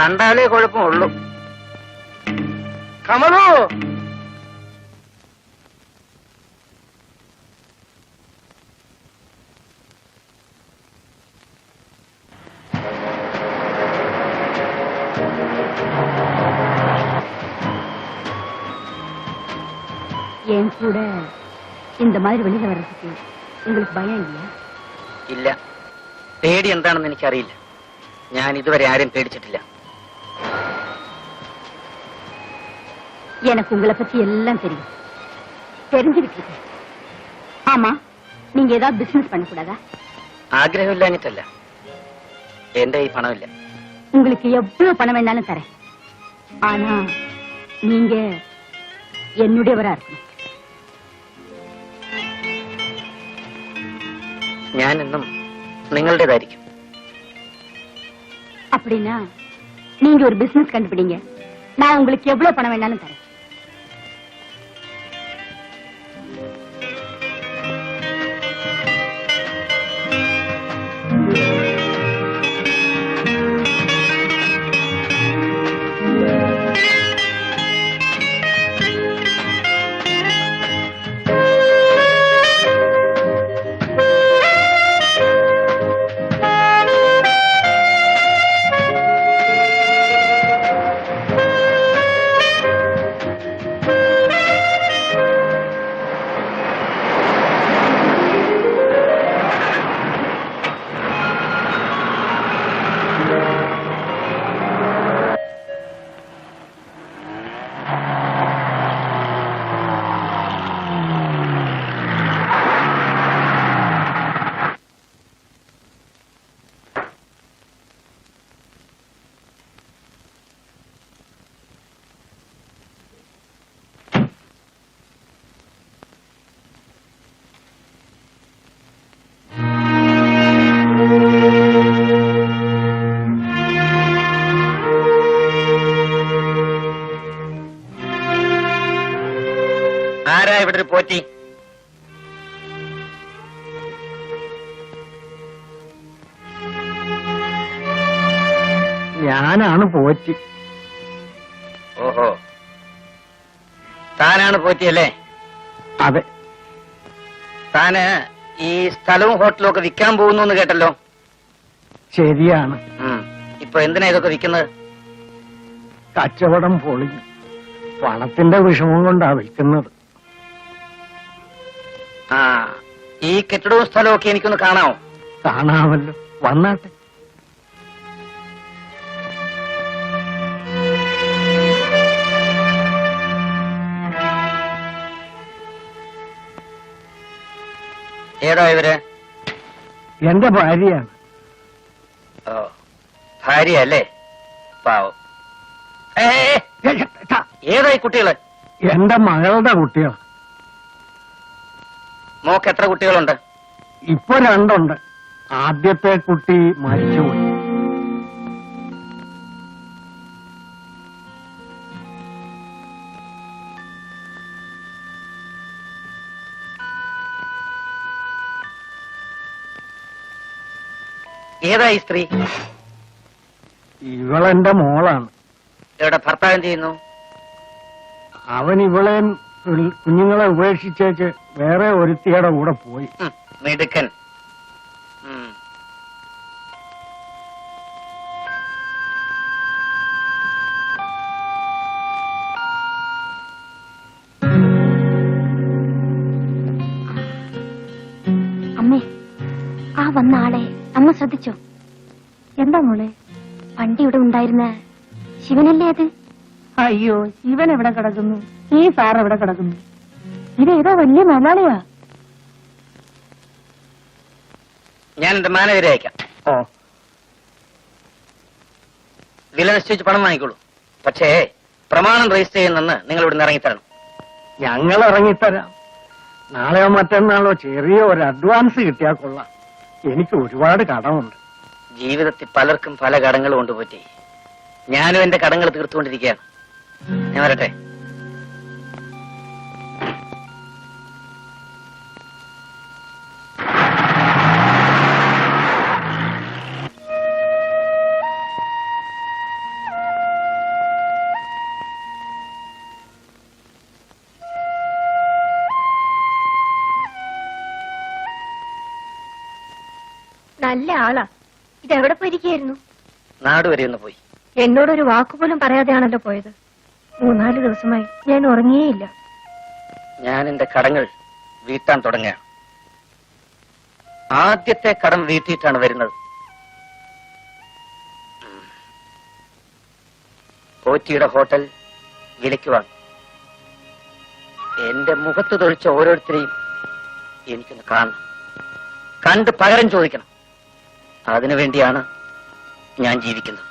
കണ്ടാലേ കുഴപ്പമുള്ളൂ. കമലു, என் கூட இந்த மாதிரி வெளியில வர்றதுக்கு உங்களுக்கு பயம் இல்லையா? ഇല്ല. പേടി എന്താണെന്ന് എനിക്കറിയില്ല. ഞാൻ ഇതുവരെ ആരും പേടിച്ചിട്ടില്ല. எனக்கு உங்களை பத்தி எல்லாம் தெரியும், தெரிஞ்சுக்கிட்டு இருக்கேன். ஆமா, நீங்க ஏதாவது பிசினஸ் பண்ணக்கூடாதா? ആഗ്രഹമില്ലാഞ്ഞിട്ടല്ല, എന്റെ ഈ പണമില്ല. உங்களுக்கு எவ்வளவு பணம் வேணாலும் தரேன். ஆனா நீங்க என்னுடையவரா இருக்கணும். ഞാൻ എന്നും നിങ്ങളുടേതായിരിക്കും. அப்படின்னா நீங்க ஒரு பிசினஸ் கண்டுபிடிங்க, நான் உங்களுக்கு எவ்வளவு பணம் வேணாலும் தரேன். ആരാ ഇവിടെ ഒരു പോറ്റി? ഞാനാണ് പോറ്റി. ഓഹോ, താനാണ് പോറ്റിയല്ലേ? അതെ. താന് ഈ സ്ഥലവും ഹോട്ടലും ഒക്കെ വിൽക്കാൻ പോകുന്നു എന്ന് കേട്ടല്ലോ. ശരിയാണ്. ഇപ്പൊ എന്തിനാ ഇതൊക്കെ വിൽക്കുന്നത്? കച്ചവടം പൊളിഞ്ഞു, പണത്തിന്റെ വിഷമം കൊണ്ടാ വിൽക്കുന്നത്. ആ, ഈ കെട്ടിടവും സ്ഥലവും ഒക്കെ എനിക്കൊന്ന് കാണാമോ? കാണാമല്ലോ, വന്നാട്ടെ. ഏതാ ഇവര്? എന്റെ ഭാര്യയാണ്. ഓ, ഭാര്യ അല്ലേ? പാവം. ഏതായി കുട്ടികള്? എന്റെ മകളുടെ കുട്ടികൾ. മോക്ക് എത്ര കുട്ടികളുണ്ട്? ഇപ്പൊ 2 ആദ്യത്തെ കുട്ടി മരിച്ചുപോയി. ഏതായി സ്ത്രീ? ഇവളെന്റെ മോളാണ്. ഇവിടെ ഭർത്താവ് എന്ത് ചെയ്യുന്നു? അവൻ ഇവളെ കുഞ്ഞുങ്ങളെ ഉപേക്ഷിച്ചേച്ച് വേറെ ഒരുത്തിയുടെ കൂടെ പോയി. മിടുക്കൻ. അമ്മേ, ആ വന്ന ആളെ അമ്മ ശ്രദ്ധിച്ചോ? എന്താ മോളെ? പണ്ട് ഇവിടെ ഉണ്ടായിരുന്ന ശിവനല്ലേ അത്? അയ്യോ, ശിവൻ എവിടെ കിടക്കുന്നു? ഈ സാർ എവിടെ കിടക്കുന്നു? ഇതേതോ വലിയ മലയാളിയാ. ഞാൻ എന്റെ മാനേജരെ അയക്കാം. ഓ, വില നിശ്ചയിച്ച് പണം വാങ്ങിക്കോളൂ. പക്ഷേ പ്രമാണം രജിസ്റ്റർ ചെയ്യുന്നെന്ന് നിങ്ങൾ ഇവിടുന്ന് ഇറങ്ങിത്തരണം. ഞങ്ങൾ ഇറങ്ങിത്തരാം. നാളെയോ മറ്റന്നാളോ ചെറിയ ഒരു അഡ്വാൻസ് കിട്ടിയാൽ കൊള്ളാം. എനിക്ക് ഒരുപാട് കടമുണ്ട്. ജീവിതത്തിൽ പലർക്കും പല കടങ്ങളും കൊണ്ട് പറ്റി. ഞാനും എന്റെ കടങ്ങൾ തീർത്തുകൊണ്ടിരിക്കുകയാണ്. ഞാൻ വരട്ടെ. നല്ല ആളാ. ഇതെവിടെ പോയിരിക്കായിരുന്നു? നാട് വരെ ഒന്ന് പോയി. എന്നോടൊരു വാക്കുപോലും പറയാതെയാണല്ലോ പോയത്. 3-4 ദിവസമായി ഞാൻ ഉറങ്ങിയേയില്ല. ഞാൻ എന്റെ കടങ്ങൾ വീട്ടാൻ തുടങ്ങുകയാണ്. ആദ്യത്തെ കടം വീട്ടിയിട്ടാണ് വരുന്നത്. കോച്ചിയുടെ ഹോട്ടൽ വിലയ്ക്ക് വാങ്ങി. എന്റെ മുഖത്ത് തൊഴിച്ച ഓരോരുത്തരെയും എനിക്കൊന്ന് കാണണം, കണ്ട് പകരം ചോദിക്കണം. അതിനുവേണ്ടിയാണ് ഞാൻ ജീവിക്കുന്നത്.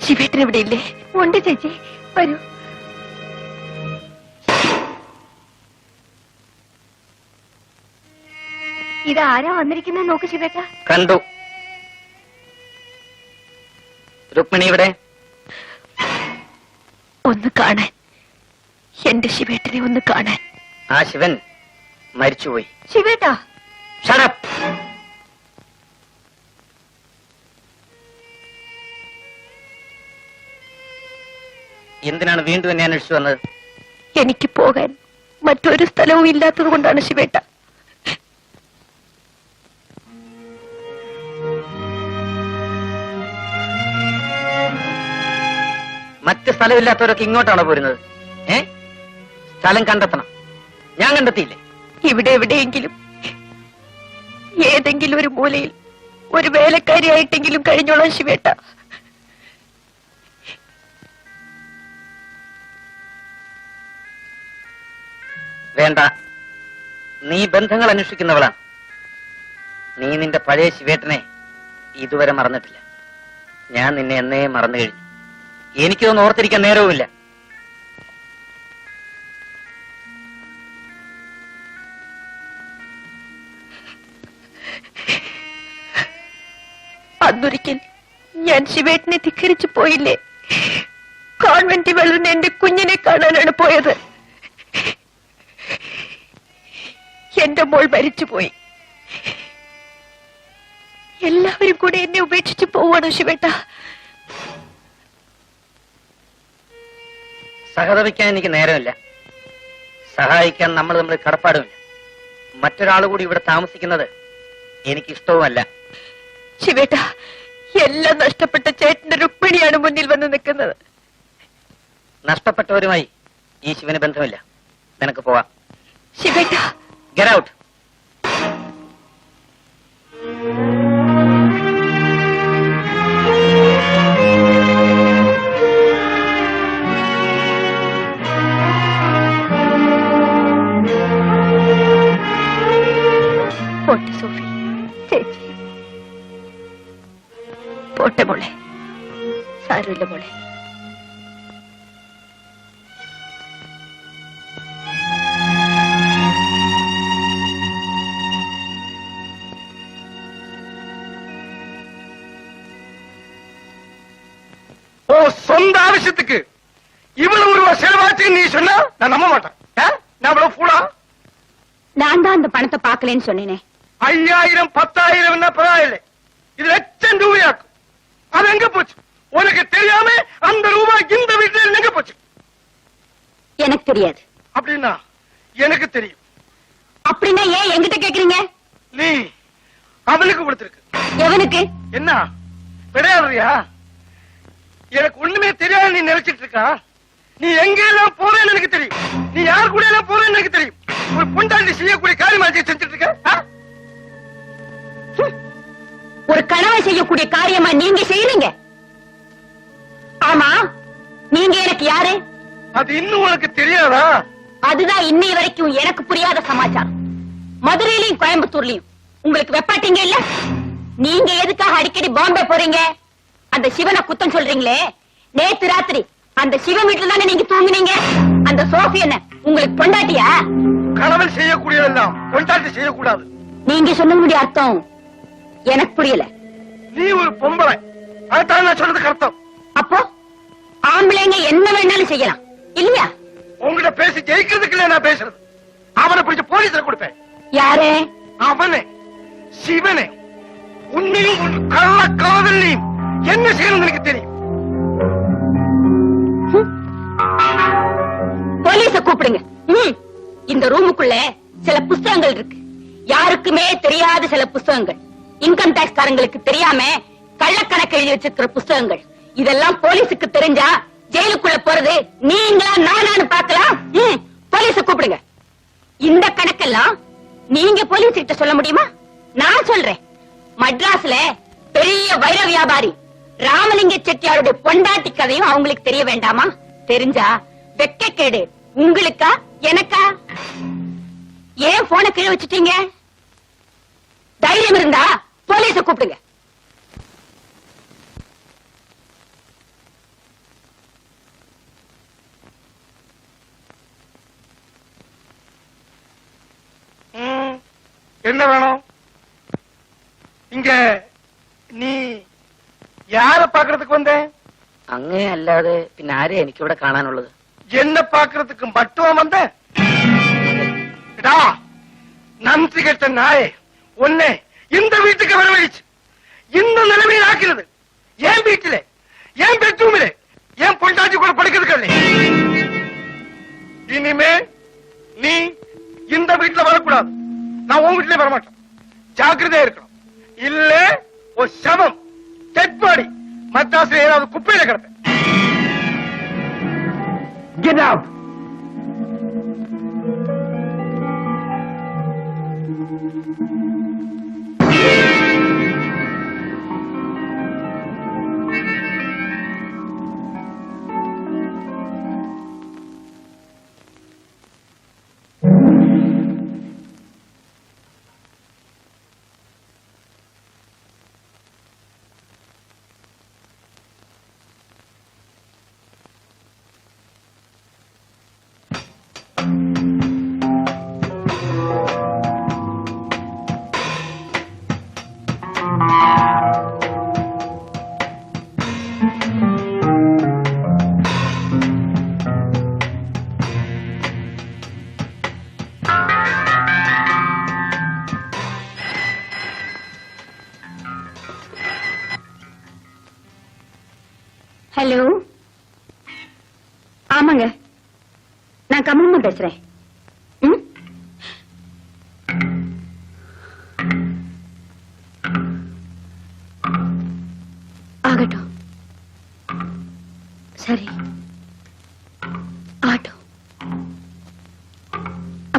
ശിവേട്ടൻ ഇവിടെ ഇല്ലേ? ഉണ്ട് ചേച്ചി, വരൂ. ഇതാരാ വന്നിരിക്കുന്നത് നോക്ക് ശിവേട്ട. കണ്ടു. രുക്മിണി ഇവിടെ. ഒന്ന് കാണാൻ, എന്റെ ശിവേട്ടനെ ഒന്ന് കാണാൻ. ആ ശിവൻ മരിച്ചുപോയി. ശിവേട്ടാ, Shut up. എന്തിനാണ് വീണ്ടും എന്നെ അന്വേഷിച്ചു വന്നത്? എനിക്ക് പോകാൻ മറ്റൊരു സ്ഥലവും ഇല്ലാത്തത് കൊണ്ടാണ് ശിവേട്ട. മറ്റ് സ്ഥലമില്ലാത്തവരൊക്കെ ഇങ്ങോട്ടാണോ പോരുന്നത്? സ്ഥലം കണ്ടെത്തണം. ഞാൻ കണ്ടെത്തിയില്ലേ? ഇവിടെ എവിടെയെങ്കിലും ഏതെങ്കിലും ഒരു മൂലയിൽ ഒരു വേലക്കാരിയായിട്ടെങ്കിലും കഴിഞ്ഞോളാം ശിവേട്ട. വേണ്ട, നീ ബന്ധങ്ങൾ അന്വേഷിക്കുന്നവളാണ്. നീ നിന്റെ പഴയ ശിവേട്ടനെ ഇതുവരെ മറന്നിട്ടില്ല. ഞാൻ നിന്നെ എന്നേ മറന്നു കഴിഞ്ഞു. എനിക്കൊന്നും ഓർത്തിരിക്കാൻ നേരവുമില്ല. അന്നൊരിക്കൽ ഞാൻ ശിവേട്ടനെ ധിക്കരിച്ചു പോയില്ലേ? കോൺവെന്റിൽ വളർന്ന എന്റെ കുഞ്ഞിനെ കാണാനാണ് പോയത്. എന്റെ മോൾ മരിച്ചുപോയി. എല്ലാവരും കൂടെ എന്നെ ഉപേക്ഷിച്ചു പോവാണോ ശിവേട്ട? സഹതപിക്കാൻ എനിക്ക് നേരമില്ല. സഹായിക്കാൻ നമ്മൾ തമ്മിൽ കടപ്പാടുമില്ല. മറ്റൊരാൾ കൂടി ഇവിടെ താമസിക്കുന്നത് എനിക്കിഷ്ടവുമല്ല. ശിവേട്ട, എല്ലാം നഷ്ടപ്പെട്ട ചേട്ടന്റെ രുക്മിണിയാണ് മുന്നിൽ വന്ന് നിൽക്കുന്നത്. നഷ്ടപ്പെട്ടവരുമായി ഈ ശിവന് ബന്ധമില്ല. നിനക്ക് പോവാം. ശിവേട്ട, Get out. പോട്ടെ സോഫി ചേച്ചി, പോട്ടെ മോളെ, സാരമില്ല മോളെ. சொந்த ஆവശ്யத்துக்கு இவ்வளவு ரூபா செலவாச்சு நீ சொன்னா நான் நம்ப மாட்டேன். நான் அவ்வளவு ஃபூலா? நான் தான் அந்த பணத்தை பார்க்கலன்னு சொன்னேனே. 5000 10,000 பரவாயில்லை, இது லட்சம் ரூபாயாக்கும். அது எங்க போச்சு? உனக்கு தெரியாம அந்த ரூபாய் இந்த வீட்டில் எங்க போச்சு? எனக்கு தெரியாது. அப்படின்னா எனக்கு தெரியும். அப்படின்னா ஏன் என்கிட்ட கேக்குறீங்க? நீ அவனுக்கு கொடுத்திருக்கு. எவனுக்கு? என்ன விளையாடுறியா? எனக்கு ஒண்ணுமே தெரியாது நீ நினைச்சிட்டு இருக்கா? நீ எங்க எல்லாம் போறேன்னு எனக்கு தெரியும். நீ யார் கூட எல்லாம் போறேன்னு எனக்கு தெரியும். ஒரு பொண்டாட்டி செய்யக்கூடிய காரியமா செஞ்சுட்டு இருக்க. ஒரு கணவன் செய்யக்கூடிய காரியமா நீங்க செய்யறீங்க? ஆமா, நீங்க எனக்கு யாரு? அது இன்னும் உனக்கு தெரியாதா? அதுதான் இன்னை வரைக்கும் எனக்கு புரியாத சமாச்சாரம். மதுரையிலயும் கோயம்புத்தூர்லயும் உங்களுக்கு வெப்பாட்டீங்க இல்ல? நீங்க எதுக்காக அடிக்கடி பாம்பே போறீங்க? அந்த சிவனை குத்தம் சொல்றீங்களே, நேத்து ராத்திரி அந்த சிவன் வீட்டுல தானே நீங்க தூங்குனீங்க. அந்த சோஃபி என்ன உங்களுக்கு பொண்டாட்டியா? கணவன் செய்யக்கூடியதெல்லாம் பொண்டாட்டி செய்யக்கூடாது. நீங்க சொன்னதுடைய அர்த்தம் எனக்கு புரியல. நீ ஒரு பொம்பளை, அதான் நான் சொல்றதுக்கு அர்த்தம். அப்போ ஆம்பளைங்க என்ன வேணாலும் செய்யலாம் இல்லையா? உங்ககிட்ட பேசி ஜெயிக்கிறதுக்கு இல்ல நான் பேசுறது. அவனை பிடிச்ச போலீஸ்ல கொடுப்பேன். யாரு? அவனே, சிவனே. உன்னையும் உன் கள்ள காதலையும் என்ன செய்யணும்னு எனக்கு தெரியும். போலீஸ கூப்பிடுங்க. இந்த ரூமுக்குள்ள சில புஸ்தகங்கள் இருக்கு, யாருக்குமே தெரியாத சில புஸ்தகங்கள், இன்கம் டாக்ஸ் காரங்களுக்கு தெரியாம கள்ளக்கணக்கு எழுதி வச்சிருக்கிற புஸ்தகங்கள். இதெல்லாம் போலீஸுக்கு தெரிஞ்சா ஜெயிலுக்குள்ள போறது நீங்களா நானான்னு பார்க்கலாம். போலீஸ கூப்பிடுங்க. இந்த கணக்கெல்லாம் நீங்க போலீஸ் கிட்ட சொல்ல முடியுமா? நான் சொல்றேன். மட்ராஸ்ல பெரிய வைர வியாபாரி ராமலிங்க செட்டியாருடைய பொண்டாட்டி கதையும் அவங்களுக்கு தெரிய வேண்டாமா? தெரிஞ்சா வெக்கக்கேடு உங்களுக்கா எனக்கா? ஏன் போனை கீழே வச்சுட்டீங்க? தைரியம் இருந்தா போலீஸ கூப்பிடுங்க. என்ன வேணும்? இங்க நீ யார பாக்குறதுக்கு வந்த? അങ്ങേ അല്ലാതെ പിന്നെ ആരെ എനിക്കിവിടെ കാണാനുള്ളത്? என்ன பாக்குறதுக்கு மட்டும் வந்த? நன்றி கெட்ட நாயே, உன்னை இந்த வீட்டுக்கு வரவழைச்சு இந்த நிலைமையில் ஆக்கிறது என் வீட்டிலே, என் பெட்ரூமிலே, என் பொண்டாட்டி கூட படுக்கிறது. இனிமே நீ இந்த வீட்டுல வரக்கூடாது. நான் உன் வீட்டிலே வரமாட்டேன். ஜாக்கிரதையா இருக்கணும். இல்ல ஒரு சவம் டெட் பாடி மத்தாசுல ஏதாவது குப்பையில கிடப்பேன். Get out! ஹலோ, ஆமாங்க, நான் கமலம்மா பேசுறேன். ஆகட்டும், சரி, ஆகட்டும்,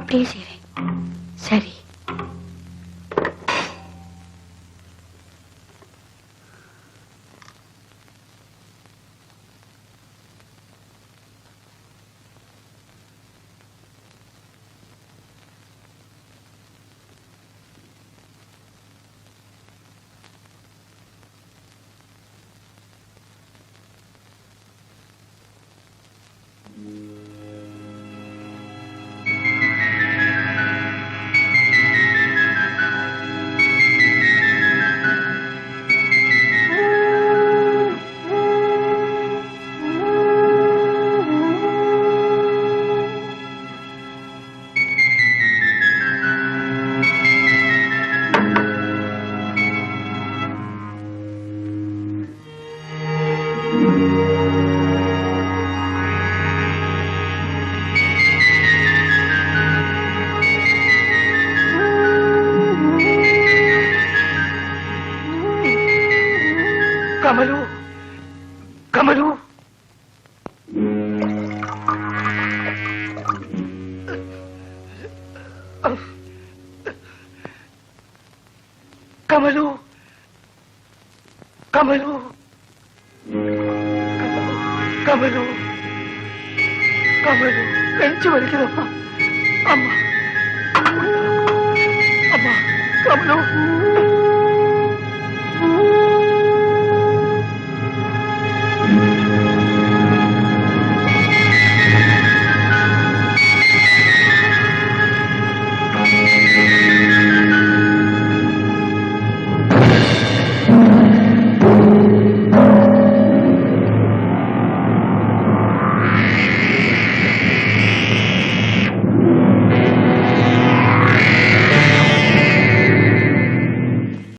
அப்படியே செய்றேன். சரி. கமலு, கமலு, கமலு, கமலு, கமலு, கமலு, நெஞ்சு வலிக்குதப்பா. அம்மா, அம்மா, கமலு.